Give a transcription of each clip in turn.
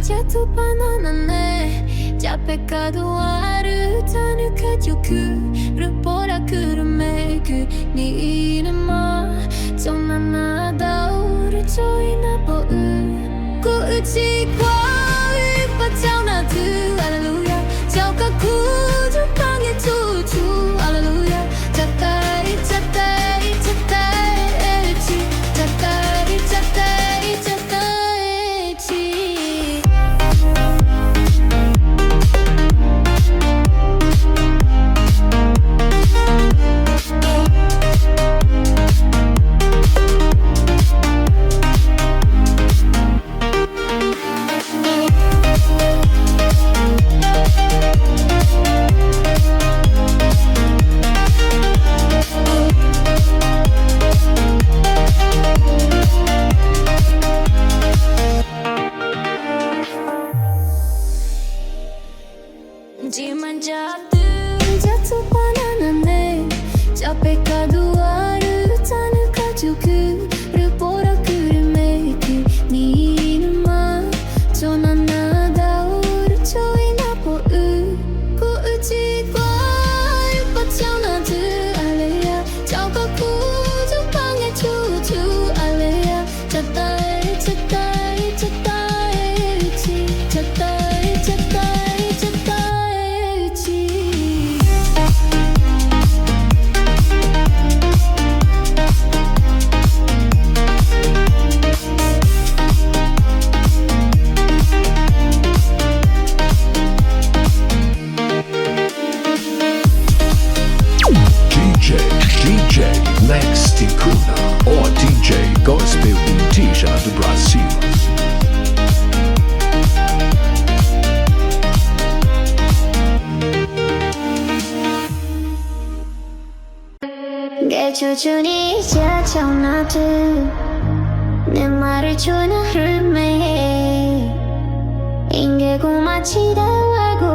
Jatuh pananane Capek kaduaru Tanaka joku Rupora kurumeku Ni inama Tonana dauru Choina pou Ku uchi kwa Upa tau na tu Alleluia Tau ka kuju Pange tutu Alleluia Tatai tatai tatai Echi Tatai tatai tatai Echi Jatuh pananane Capek kaduaru Tanaka joku Rupora kurumeku Ni inama Tonana dauru Choina pou Ku uchi kwa Upa tau na tu Alea Tau ka kuju Pange tutu Alea Tatai tatai tatai Uchi Tatai tatai tatai Uchi DJ Lex Ticuna or DJ Gospel Tisha do Brasil. 개추준이 차차오나드 내 말을 전화 흐르메 인계고 마치다 와고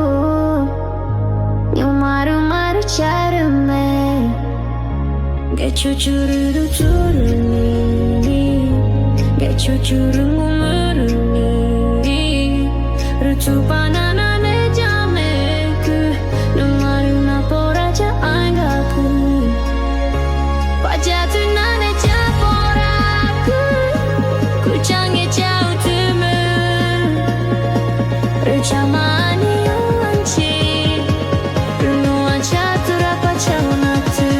요 마루 자르메 개추추르도 주르니 개추추른 고무르니 루투 바나나 내 잠에 그내 말을 나 보라자 안가고 Jatuh nane japoraku Kucangnya jauh temu Recamani uanci Renungan jatuh rapat jauh natu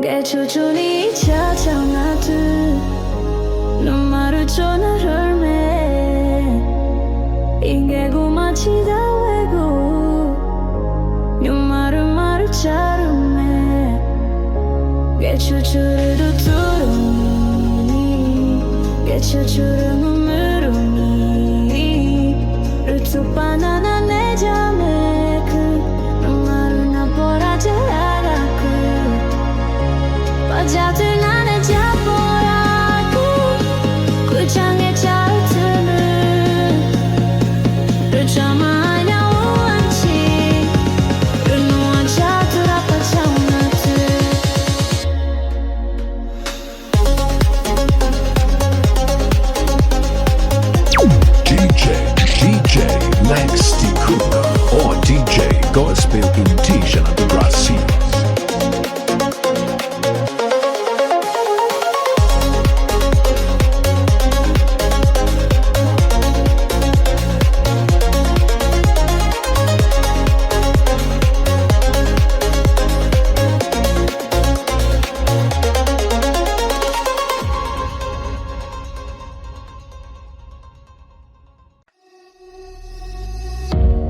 개추준이 찾아나도 눈말을 전화 흘매 인계고 마치다 외고 눈말을 자르매 개추추르도 두루니 개추추르 눈물으니 루투 바나나 내 잠에 그 눈말을 나 보라자 Jatuh nane japoraku Kucangnya jauh temu Recamanya uanci Renungan jatuh rapat jauh natu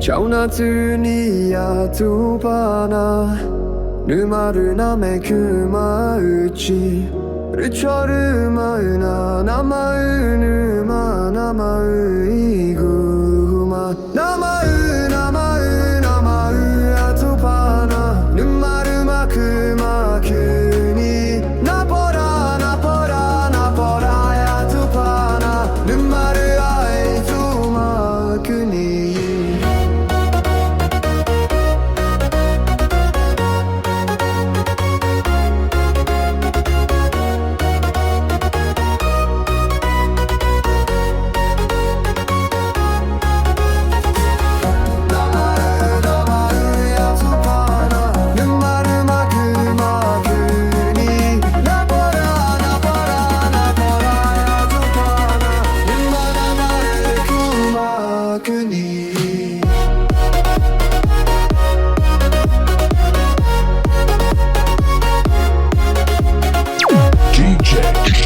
Ciao natuni ya tu pana Numaru name kuma uchi Ruchoru mauna namau numa namau iguma Namau namau namau atu pana Numaru maku maku ni Napora napora napora atu pana Numaru ai tu maku ni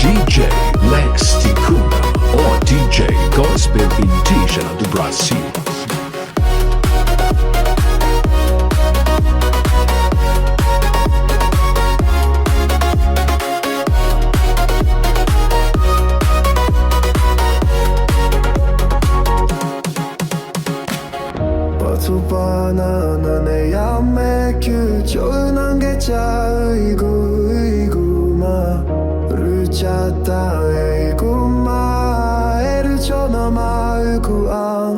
DJ Lex Ticuna or DJ Gospel Indígena do Brasil. Batu banana ne yamme kyu nange chai gu ma ruchata e kuma eru chona ma ku am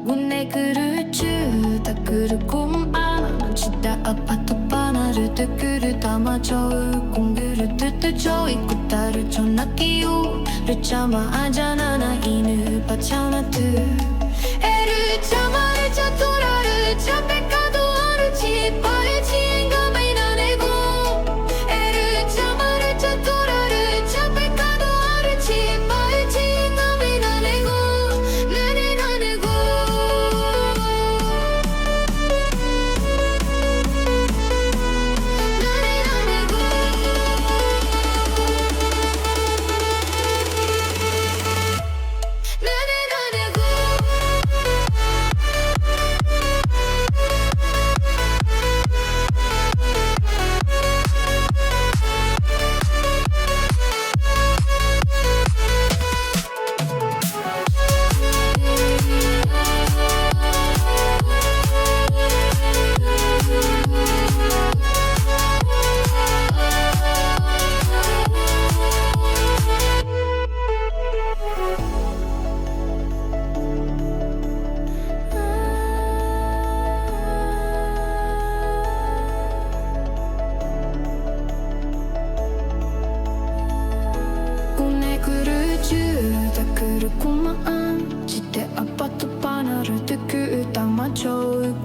운에 그를 주다 그를 꿈안 진짜 아파트 바나를 뜨그를 담아줘 공그를 뜨뜨져 있고 따를 전화기요를 참아 아잖아 이를 바쳐놔두 애를 참아 애자 돌아를 참백가도 아르지 빠르지 인감이 나내고 애를 참아 애자 돌아를 참백가도 아르지 빠르지 인감이 나내고 나는 나내고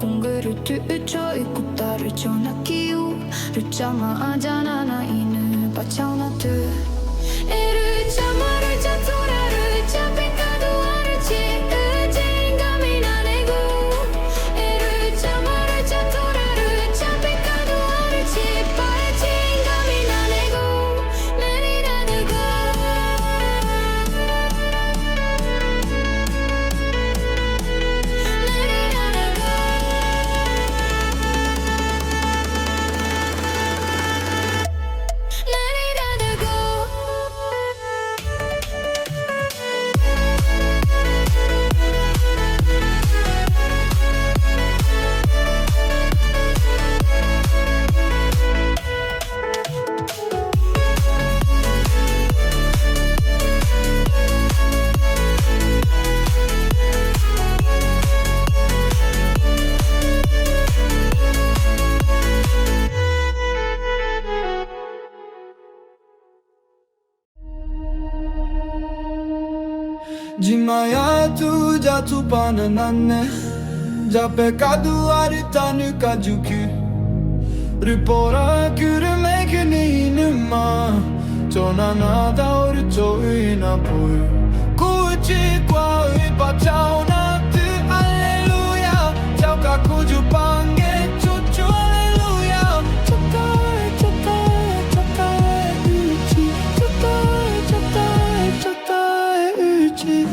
공그를 뜨쳐 있고 따를 전화기요를 참아 아잖아 이는 바쳐놔두 애를 참아를 잡돌아를 잡백가도 아르지 의지인감이 나내고 애를 참아를 잡돌아를 잡백가도 아르지 빠르지인감이 나내고 나를 나내고 già tu pananane già peccato aritanu kajuku ripora kürme güneyinima Chona da oru choina poi Kuchi kwa ipa chao na tu alleluia Chao ka kuju pange chuchu alleluia Chatae, chatae, chatae uchi Chatae, chatae, chatae uchi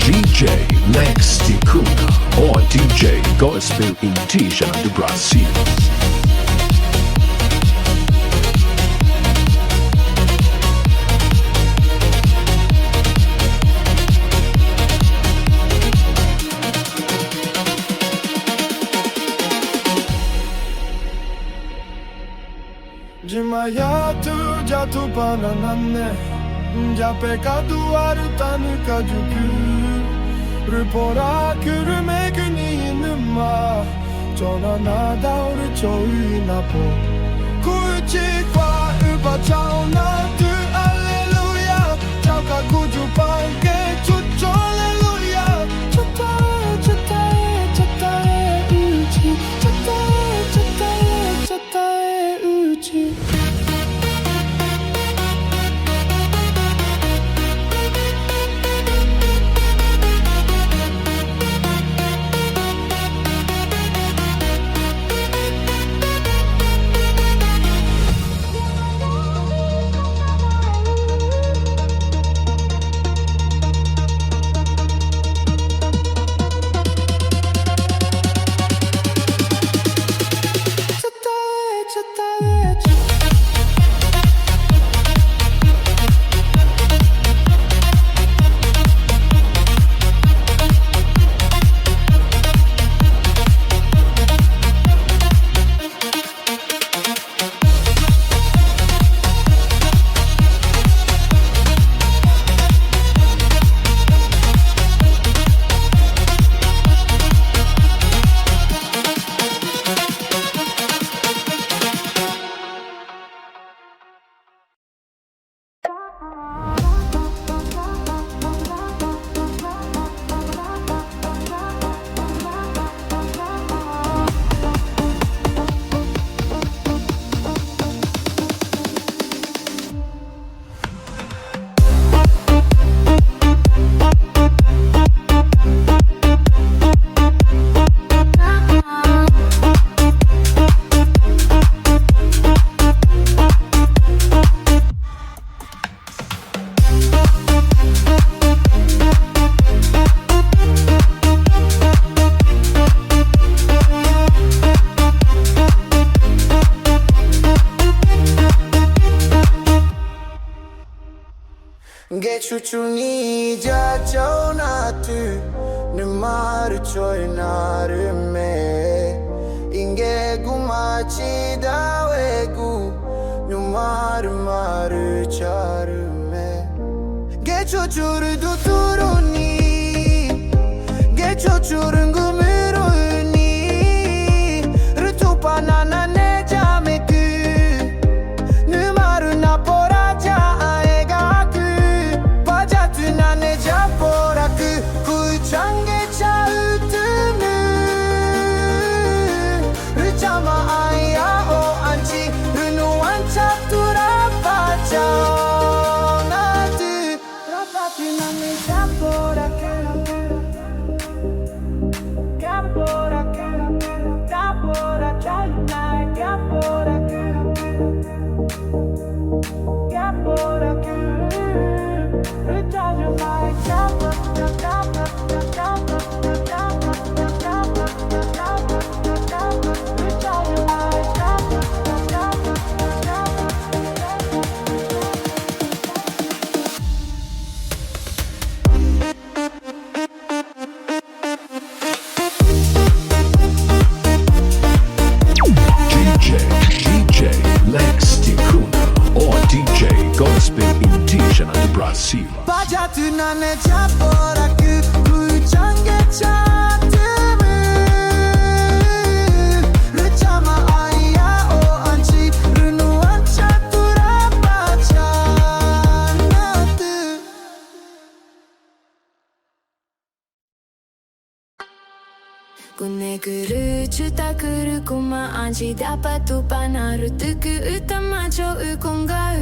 DJ Lex Ticuna or DJ Gospel in Tisha do Brasil. Jimaya tu jatu pananane già peccato aritanu kajuku ripora kürme güneyinima Chona da oru choina po Kuchi kwa upa chao na tu alleluia Chao ka kuju pange chucho alleluia Chatae, chatae, chatae uchi Chatae, chatae, chatae uchi Chuchuni ja chona tu Nimaru choi naru me Inge gumachi dawe gu Numaru maru charu me Ge chuchuru du turuni Ge chuchurun gumuru ni Rutu panana ne jameku Numaru na poraja Change chau tunu Rujama aya o anchi Runu ancha tu rapacha Natu Rapati nami japora Capora Capora chalna Capora Capora Recharge my capora Massiva. 빠져든 안에 잡아라 그 불장개 차트를 르자마 아이야 오 안치 르누안 차투라 빠져나드 Kuneguru chutakuru kuma anji dapat tupana rutuku utama cho ukongau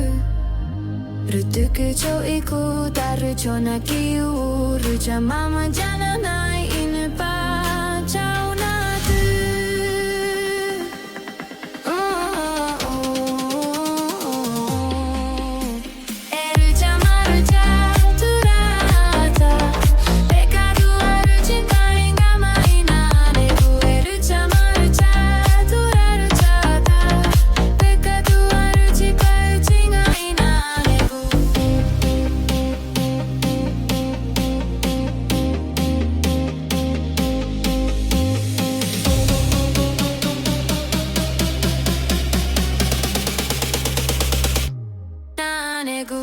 Rutuku cho iku daru cho nakiu Ruja mama jana nai inu pa chao na tu Eruja maruja turata Pecado aruji kainga maina nebu Eruja maruja turarujata Pecado aruji kainga maina nebu 나네구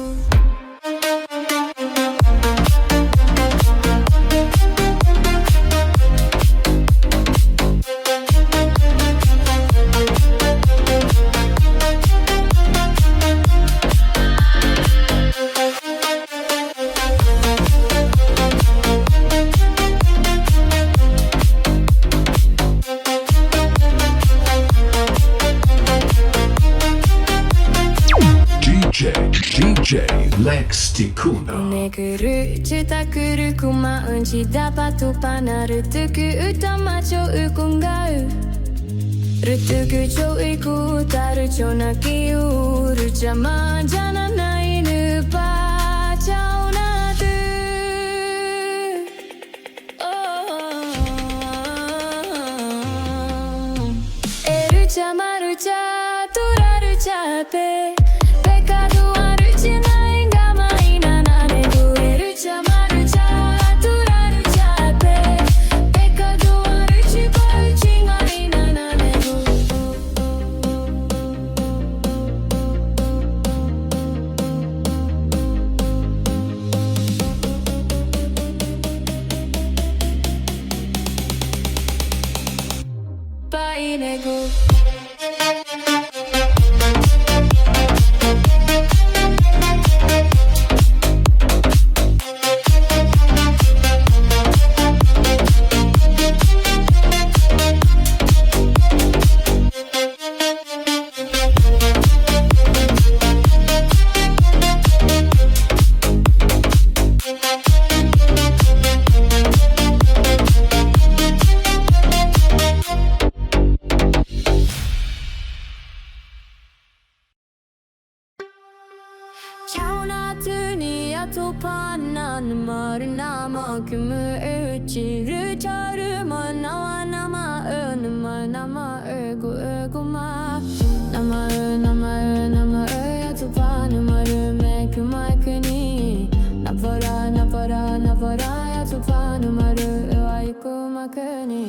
DJ Lex Ticuna. Neguru chutakuru kuma unchi dapat tupana Rutuku utama cho ukongau Rutuku cho iku taru cho nakiu Rujama jana nainu pa chao na tu Eruja maruja turaruja pe Pecado aruji nainga maina nanebu Eruja maruja turaruja pe Pecado aruji koichi maina nanebu Painegu Chaunatuni atopanan marnama kumuchiru charuma nawa nama nama ego ego ma nama nama atopanu marume kumakuni napara atopanu maru aikumakuni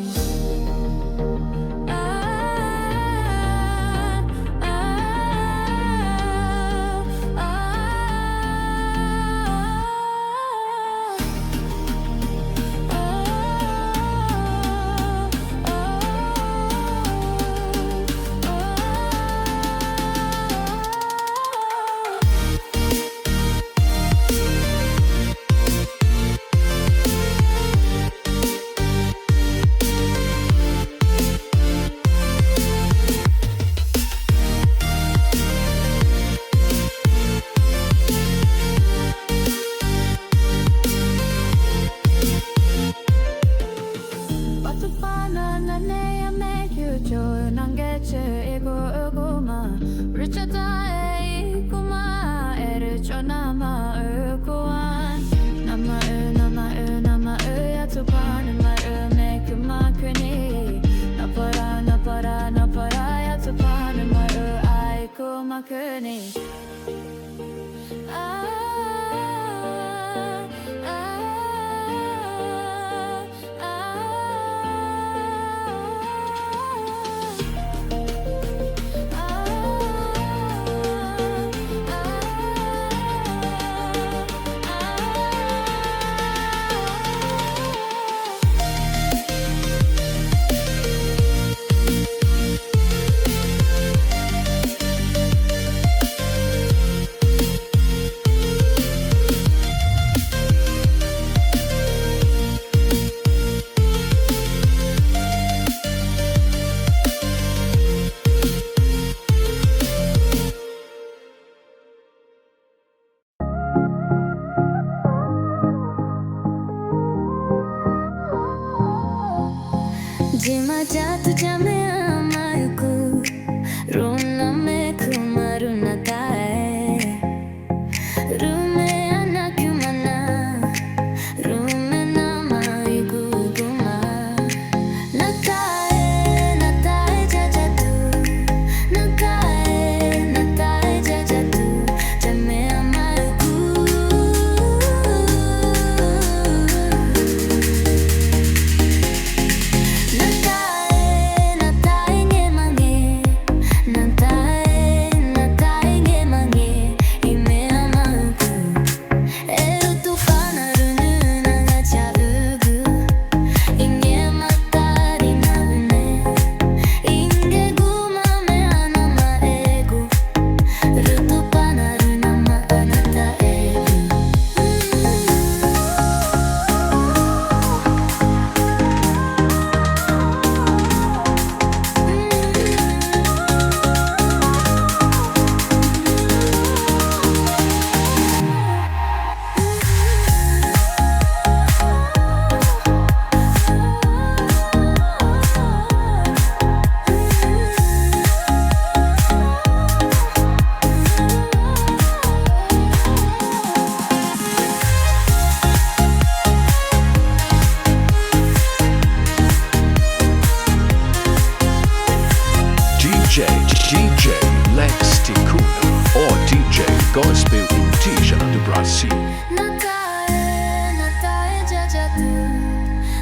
Gospel Intisha do Brasil. Natae, Natae jajatu,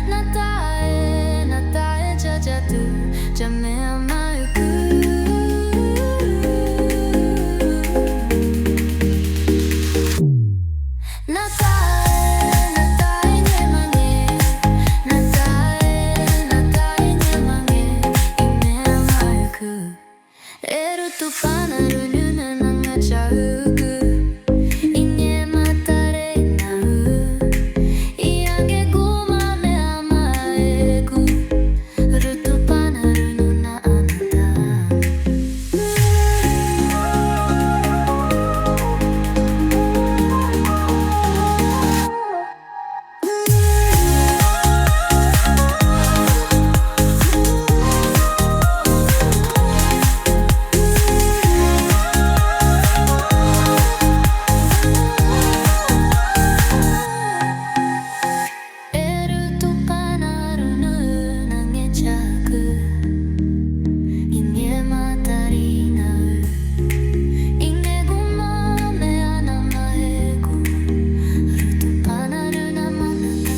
Natae, Natae jajatu, Jame amauku. Natae, Natae nyemange, Natae, Natae nyemange, Ime amauku. Eru tu panaru luna nanga chauku. Inye matare nau, Iage guma me amaeku. Rutu panaru nuna anata. Eru tu panaru nuna ngechaku. Inye matari nau, Inge guma me anamaeku. Rutu panaru namanata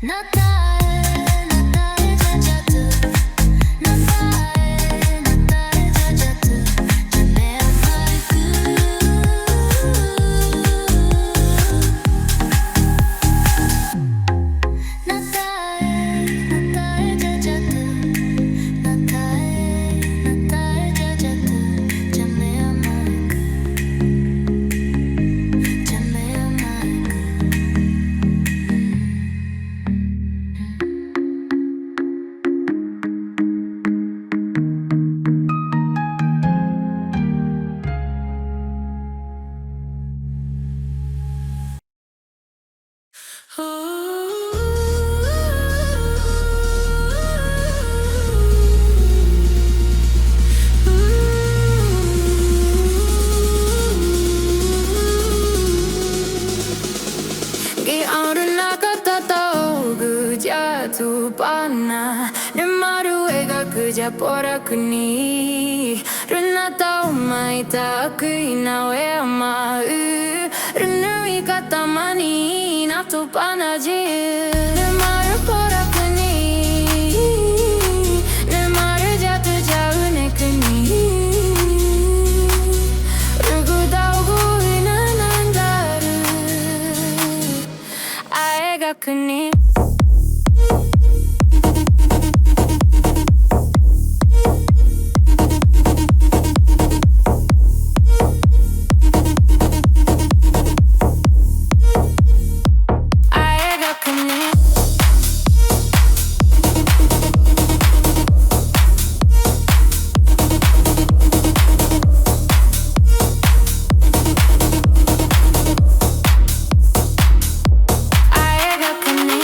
Natae, Natae jajatu, Natae, Natae jajatu, Jame amauku. Natae, Natae jajatu, Natae, Natae jajatu, Jame amauku. Jame amauku. Gi auruna katatogu jatuh panah Nemaru egaku japoraku ni Runa tau mai takui nawe amau Runui katamani natu panah jiu Nemaru poraku ni Nemaru jatuh jauh neku ni Rugu daugu inanandaru Aegaku ni Aegaku ni Aegaku ni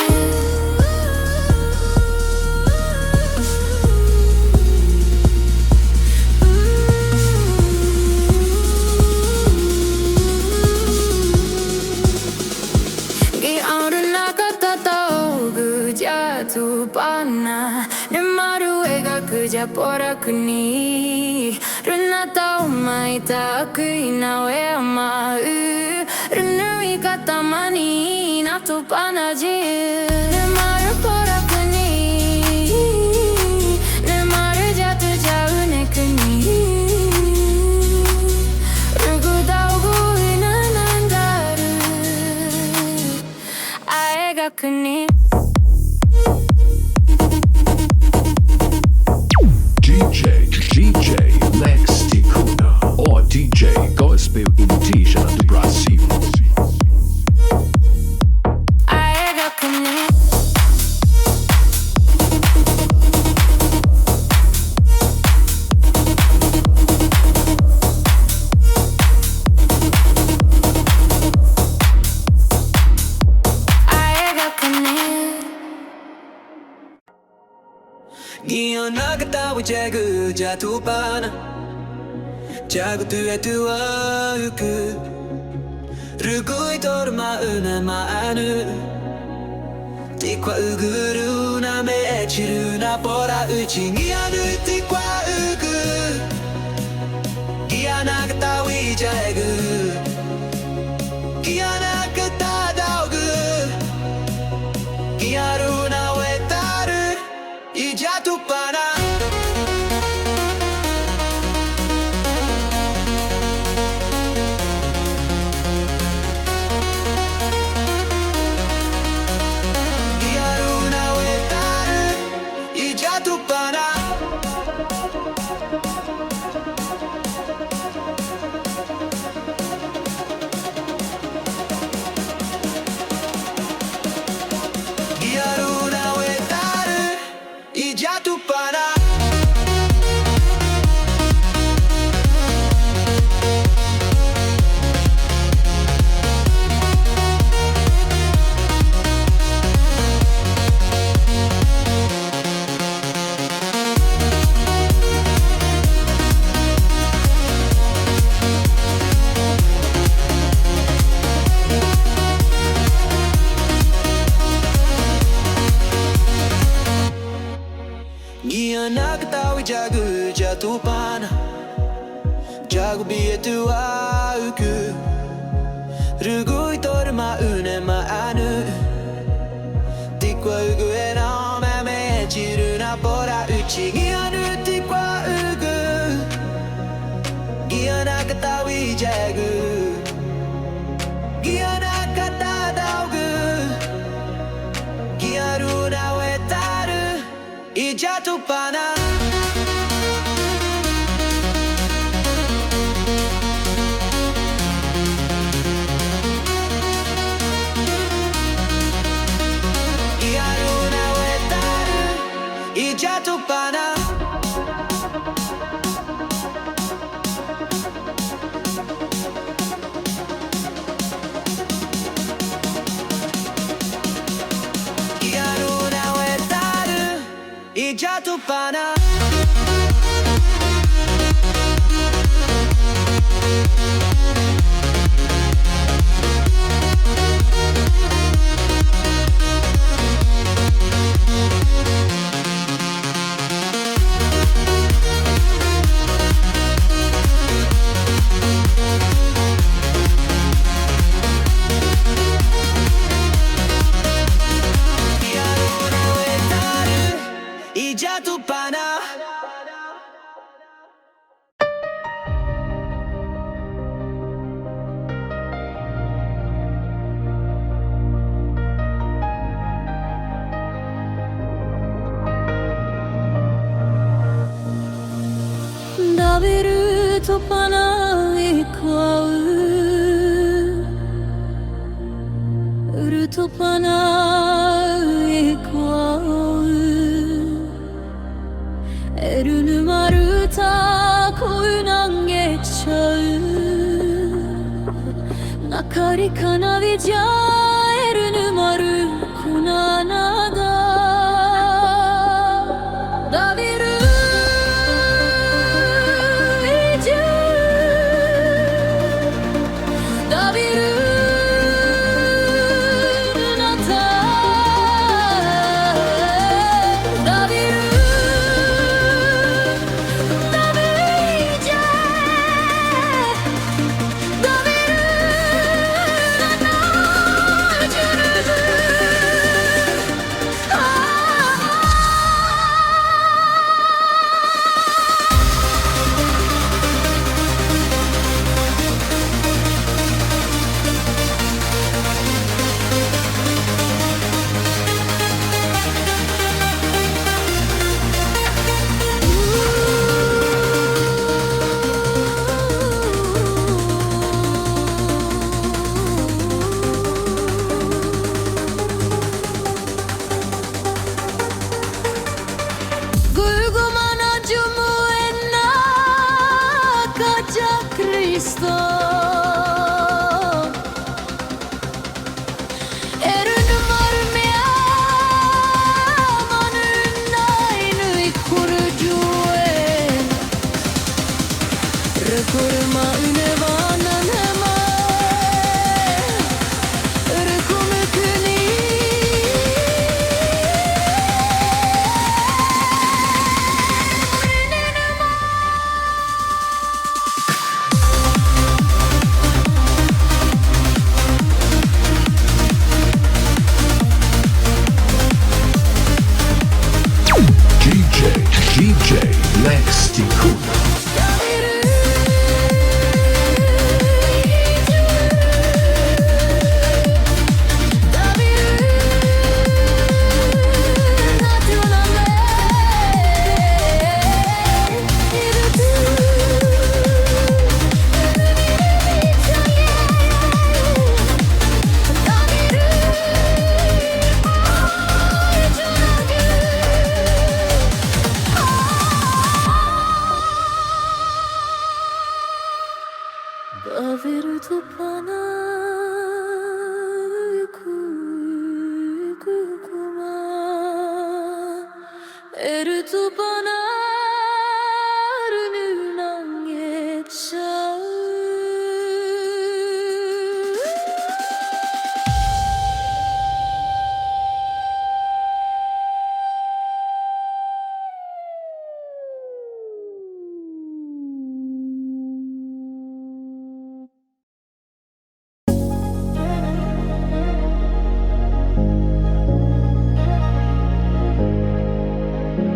Gi auruna katatogu jatuh panah Nemaru egaku japoraku ni Runa tau mai takui nawe amau Runui katamani natu panah jiu Nemaru poraku ni Nemaru jatuh jauh neku ni Rugu daugu inanandaru Aegaku ni DJ Lex Ticuna or DJ Gospel Intisha do Brasil. Aegaku ni Aegaku ni Gion nagatawa jagu jatuh panah Jagu tu uku Rugui torma una manu Di qua uguru na me chiru na pora uchi ni anu di qua ugu Gia nagata wi jaegu Gia nagata daugu Gia runa wetaru Ijatu pana Jagu jatuh panah Jagu bietu auku Rugui torma une ma anu Tikwa ugu ena meme chiru na pora uchi Gianu tikwa ugu Giana katawi jagu Giana kata daugu Giaru na wetaru Ijatu panah Jatuh panah Iaruna wetaru Jatuh panah Jatuh panah Dabiru to panah ikwau Uru to panah ikwau Erunu maruta koyu nangeçau Nakari kanavica erunu maru kunanada Daviru iju Daviru nata Daviru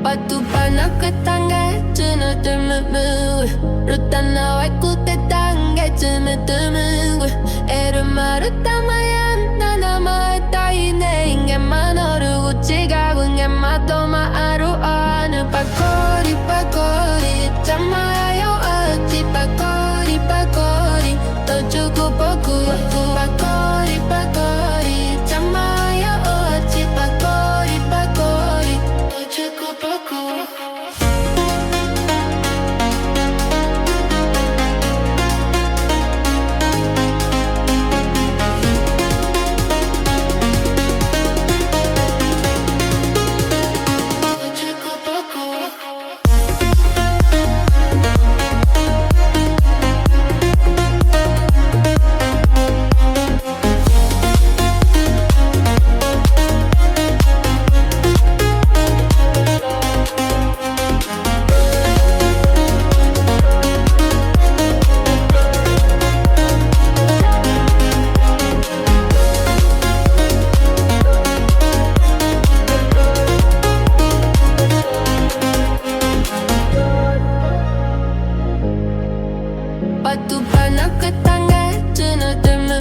Patu panak ketangga cina temu rutana waiku tetangga cina temu eru maru tamayan nana mai tai ne inge manoru uchiga bunge matoma aru anu pakori pakori tamayo ati pakori pakori tojuku poku pakori pakori tamayo ati pakori pakori tojuku poku. Patu panak ketangga cina temu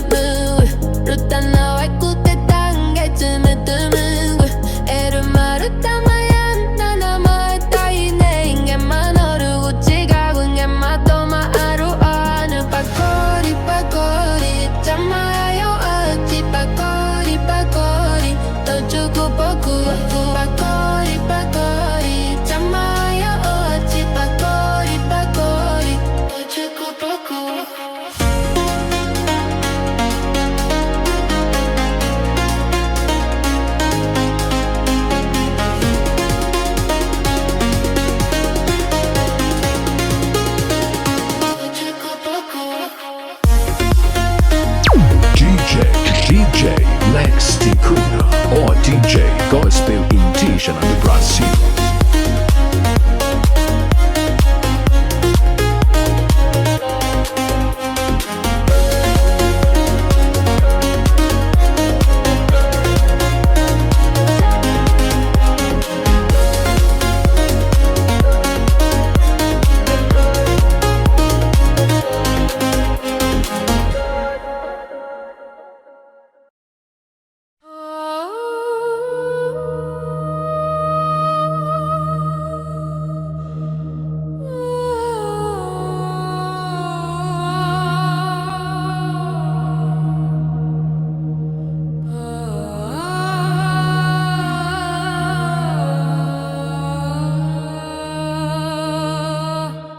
rutana waiku tetangga cina temu eru maru tamayan nana mai tai ne inge manoru uchiga bunge matoma aru anu pakori pakori tamayo ati pakori pakori tojuku poku pakori pakori tamayo ati pakori pakori tojuku poku. DJ Lex Ticuna or DJ Gospel Intisha do Brasil.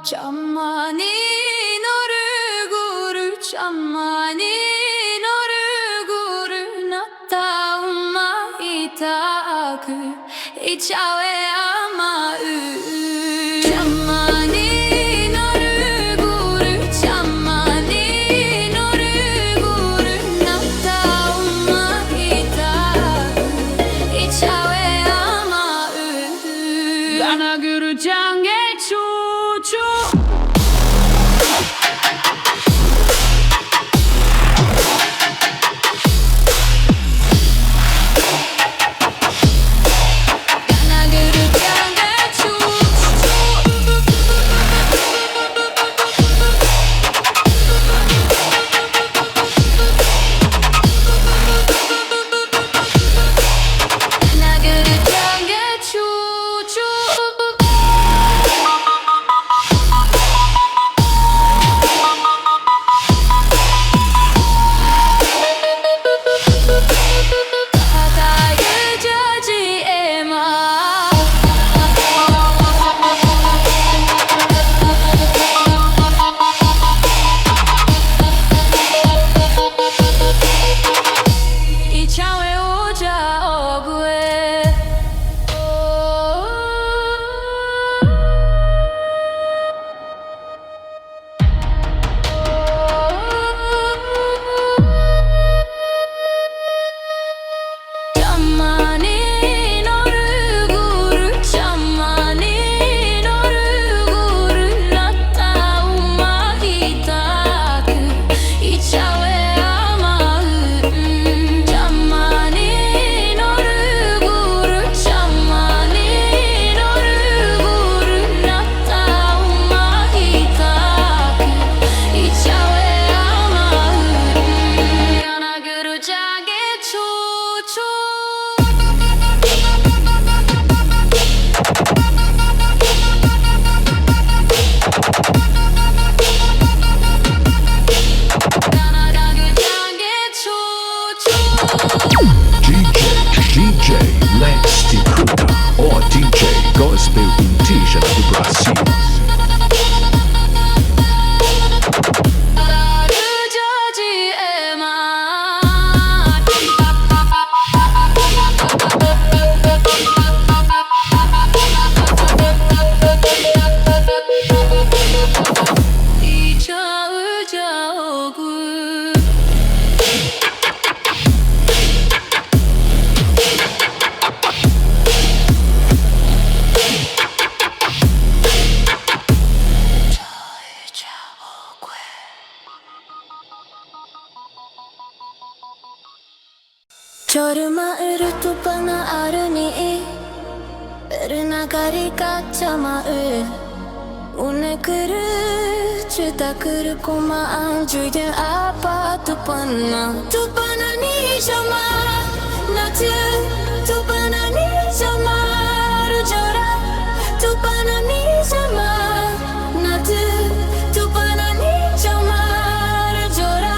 잠만이 너를 고를 잠만이 너를 고를 나타운 마이다 그이 차회야 마을 잠만이 너를 고를 잠만이 너를 고를 나타운 마이다 그이 차회야 마을 하나 그를 장게 추추 가나 그릇 Gospel Indígena do Brasil. Jorma을 tupana aruni Bernagari kacamaul Unekuru Cutakuru kumaan Jujur apa tupana Tupana ni jama Natu Tupana ni jama Rujora Tupana ni jama Natu Tupana ni jama Rujora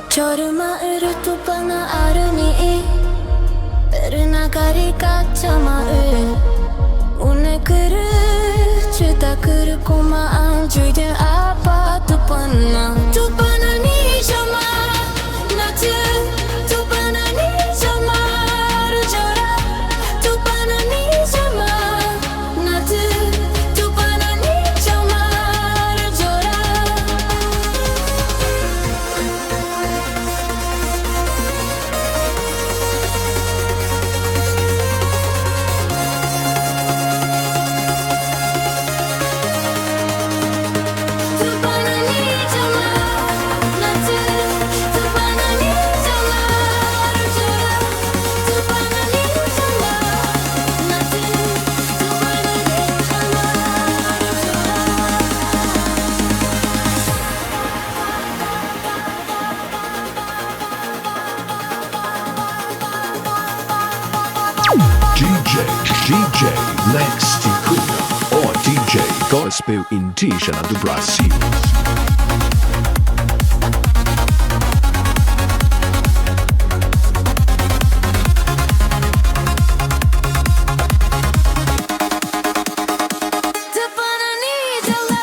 Jorma을 tupana aruni Bernagari kacamaul Unekuru Cutakuru kumaan Jujur apa tupana Tupana ni jama Natu Tupana ni jama Rujora Tupana ni jama Natu Tupana ni jama Rujora Tupana ni jama Natu Tupana ni jama Rujora Tupana ni jama Natu Tupana ni jama DJ Lex Ticuna, o DJ Gospel Indígena do Brasil. Tupana ni jama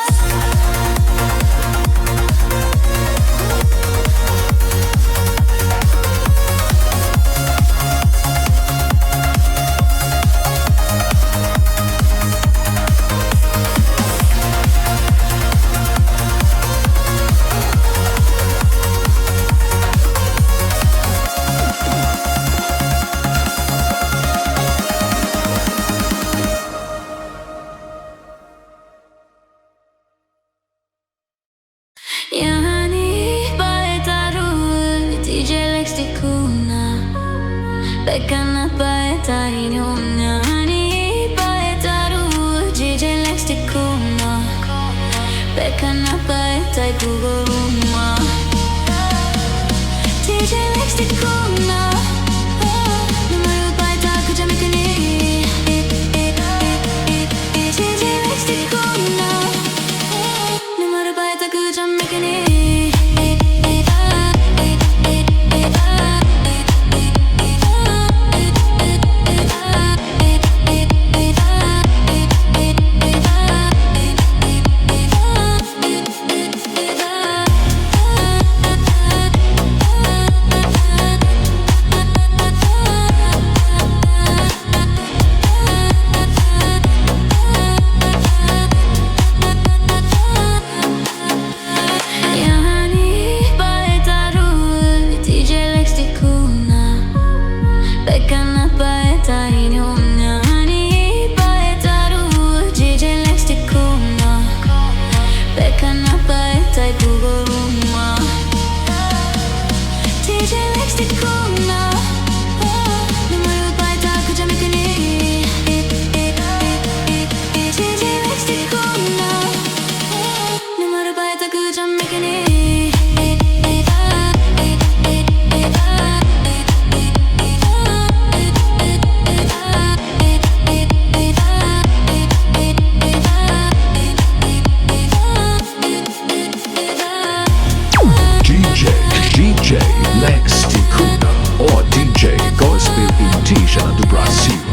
Brasil.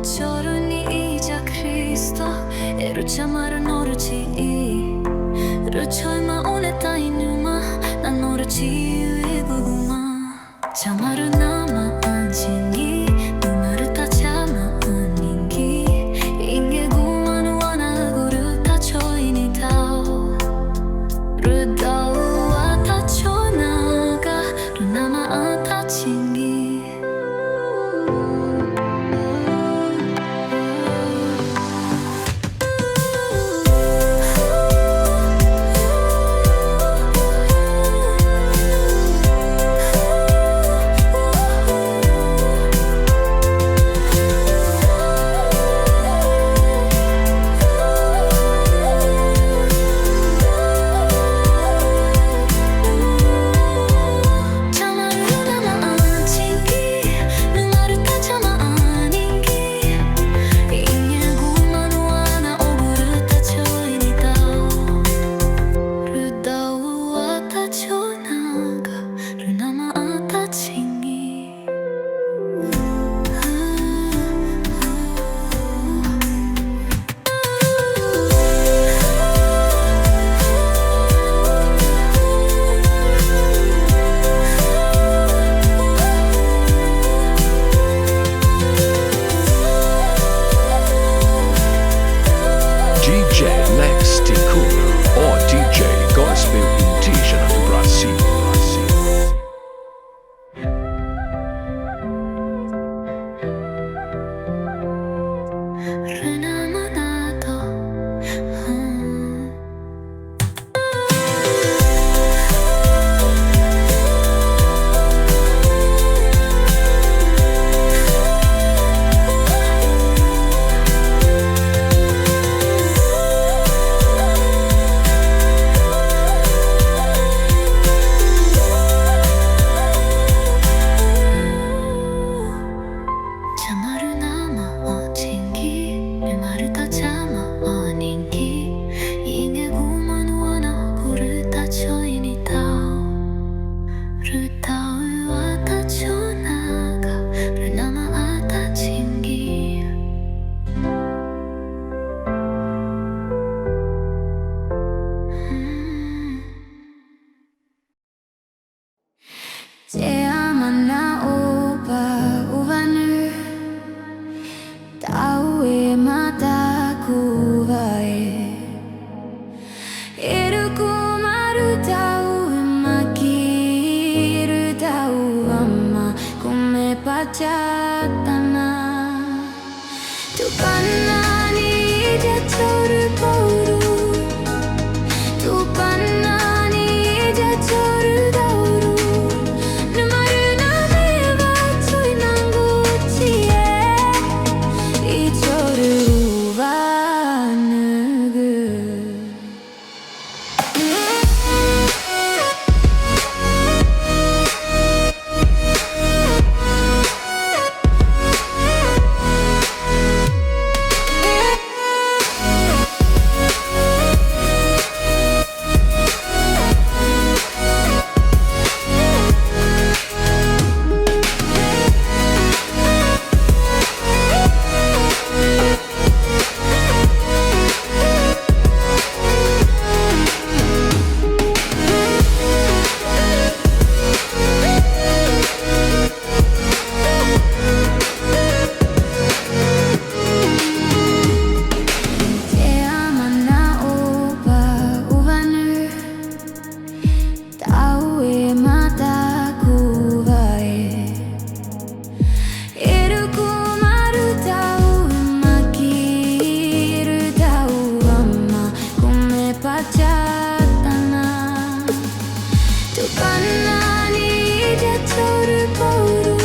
Giorni già Cristo e rucciamare noruci ruccioi ma oneta inuma 난 노르치 외국uma 참아를 남아 안진기 누마를 다 참아 안인기 인게구만 원하고를 다 초인이 타오 르다우와 다 초나가 르나마 안타 친기 DJ Lex Ticuna or DJ Gospel Intition do Brasil. 이제 저를 보루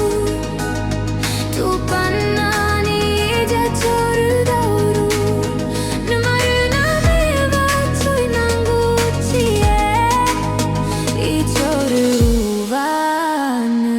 두 바나니 이제 저를 다우루 눈물을 남의 밭의 난구치에 이 저를 우바느그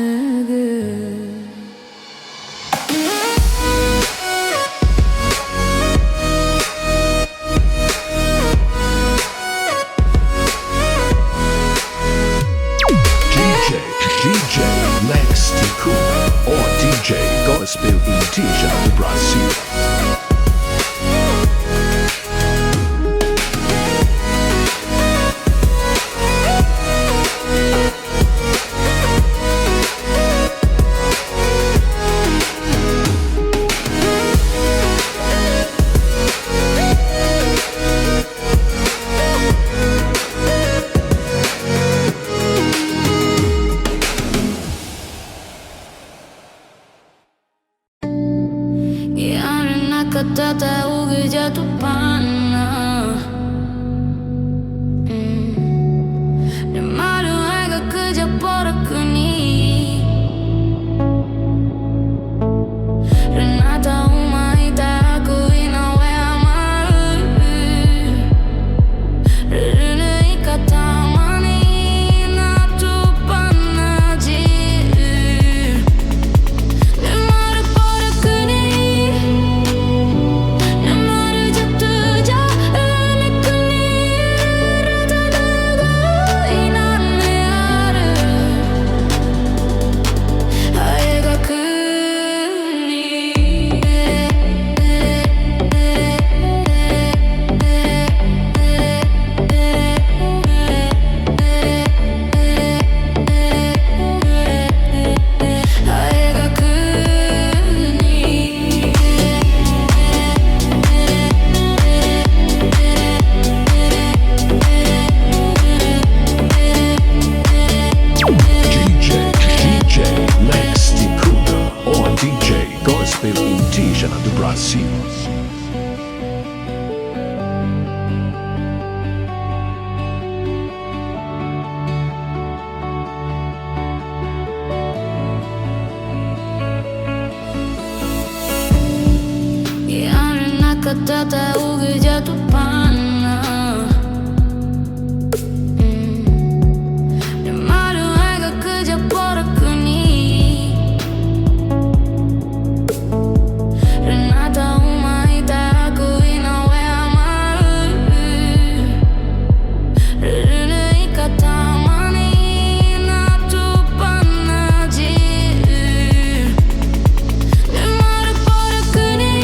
DJ Lex Ticuna or DJ Gospel Intisha do Brasil. Kata ugi jatuh panah Dan malu agak kerja porak kini Renata umai tak aku inawe amal Rene ikata mani natu panah jir Dan malu porak kini Gospel Intisha do Brasil. Kata ugi jatuh panah Dan malu agak kerja porak kini Renata umai tak aku inawe amal Rene ikata mani natu panah jir Dan malu porak kini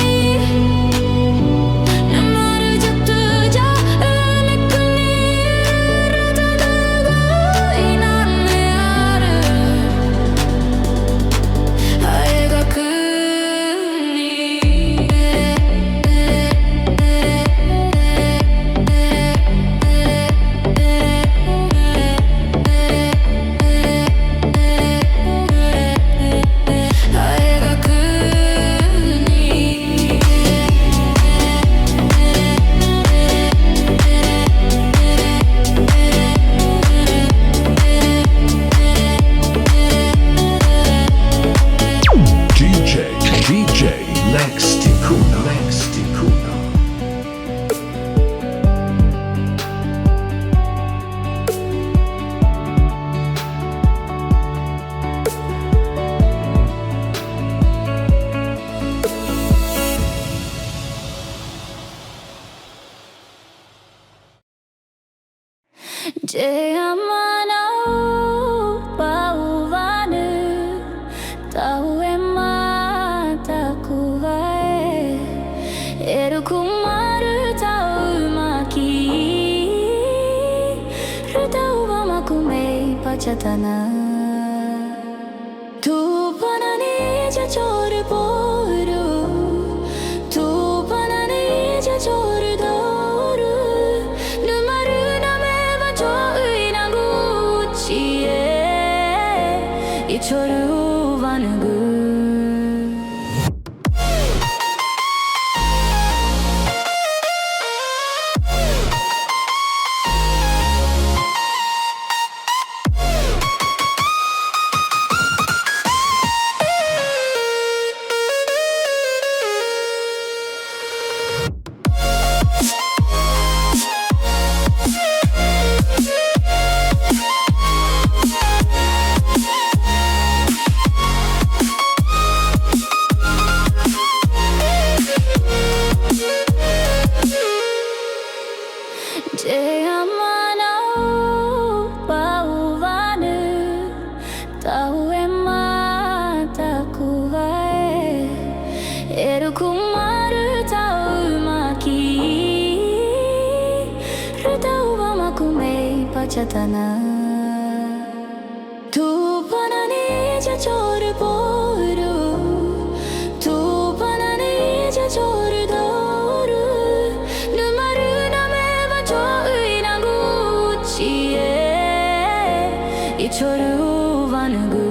Tu panani ja chor boru Tu panani ja chor doru Numaru name wa choi nanguchi e Ichoru vanugu Tahu mataku hai Eruku maru tahu maki Rutau wamaku mei pachatana Tu panani jachoru boru Tu panani jachoru doru Numaru name wa choi naguchi Ichoru vanugu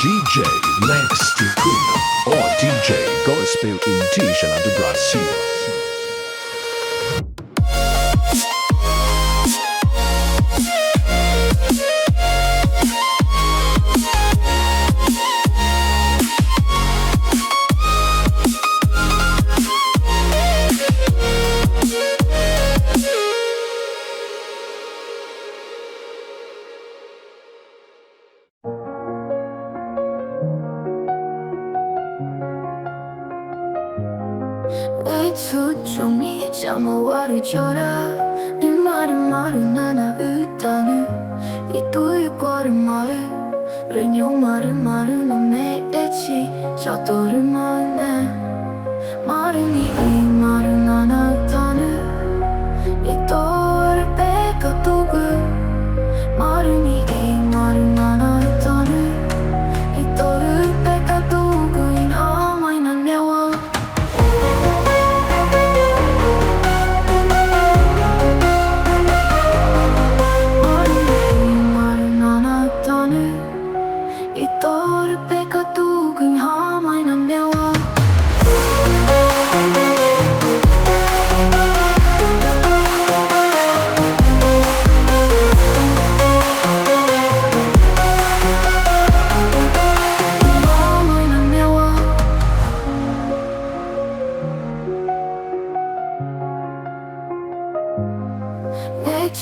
DJ Lex Ticuna or DJ Gospel Intisha do Brasil. 조종이 잠와를 쳐라 네 말은 나나 웃다는 이 또의 거를 말을 renyo 말은 넌내 애치 저도를 만나 말은 이 말은 나나 웃다는 이 또를 빼가 또그 말은 이 말은 나나 웃다는 이 또를 빼가 또그 이 나만이 난 매워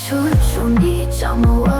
조종이 잠와